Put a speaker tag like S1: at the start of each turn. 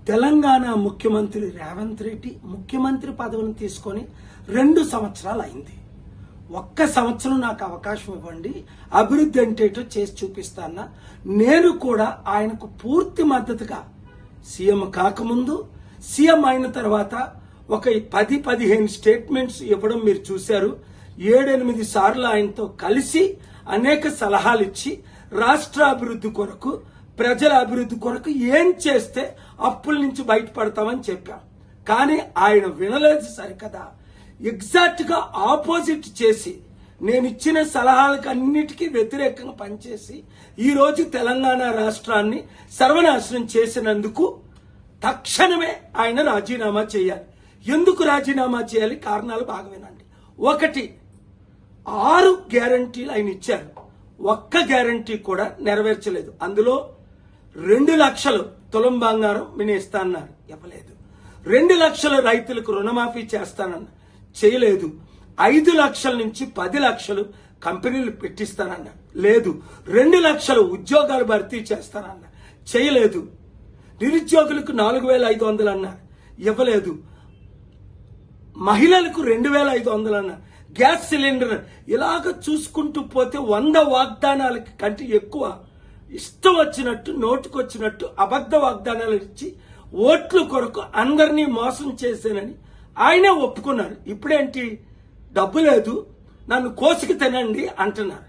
S1: తెలంగాణ ముఖ్యమంత్రి రేవంత్ రెడ్డి ముఖ్యమంత్రి పదవిని తీసుకొని 2 సంవత్సరాలు అయింది. 1 సంవత్సరం నాకు అవకాశం ఇవ్వండి, అభివృద్ధి అంటేటో చేసి చూపిస్తానా. నేను కూడా ఆయనకు పూర్తి మద్దతుగా సీఎం కాకముందు, సీఎం అయిన తర్వాత ఒక 10-15 స్టేట్మెంట్స్ ఇవ్వడం మీరు చూశారు. 7-8 సార్లు ఆయనతో కలిసి అనేక సలహాలు ఇచ్చి రాష్ట్ర అభివృద్ధి కొరకు, ప్రజల అభివృద్ధి కొరకు ఏం చేస్తే అప్పుల నుంచి బయటపడతామని చెప్పాం. కానీ ఆయన వినలేదు సరికదా, ఎగ్జాక్ట్ గా ఆపోజిట్ చేసి నేను ఇచ్చిన సలహాలకు అన్నిటికీ వ్యతిరేకంగా పనిచేసి ఈ రోజు తెలంగాణ రాష్ట్రాన్ని సర్వనాశనం చేసినందుకు తక్షణమే ఆయన రాజీనామా చేయాలి. ఎందుకు రాజీనామా చేయాలి? కారణాలు బాగా వినండి. 1, 6 గ్యారంటీలు ఆయన ఇచ్చారు, 1 గ్యారంటీ కూడా నెరవేర్చలేదు. అందులో 2 లక్షలు తులం బంగారం నేను ఇస్తానన్నారు, ఇవ్వలేదు. 2 లక్షల రైతులకు రుణమాఫీ చేస్తానన్నారు, చేయలేదు. 5 లక్షల నుంచి 10 లక్షలు కంపెనీలు పెట్టిస్తానన్నారు, లేదు. 2 లక్షల ఉద్యోగాలు భర్తీ చేస్తానన్నారు, చేయలేదు. నిరుద్యోగులకు 4,500 అన్నారు, ఇవ్వలేదు. మహిళలకు 2,500 అన్నారు, గ్యాస్ సిలిండర్. ఇలాగ చూసుకుంటూ పోతే 100 వాగ్దానాలకి కంటే ఎక్కువ ఇష్టం వచ్చినట్టు, నోటుకొచ్చినట్టు అబద్ధ వాగ్దానాలు ఇచ్చి ఓట్ల కొరకు అందరినీ మోసం చేశానని ఆయనే ఒప్పుకున్నారు. ఇప్పుడేంటి, డబ్బు లేదు, నన్ను కోసుకు తినండి అంటున్నారు.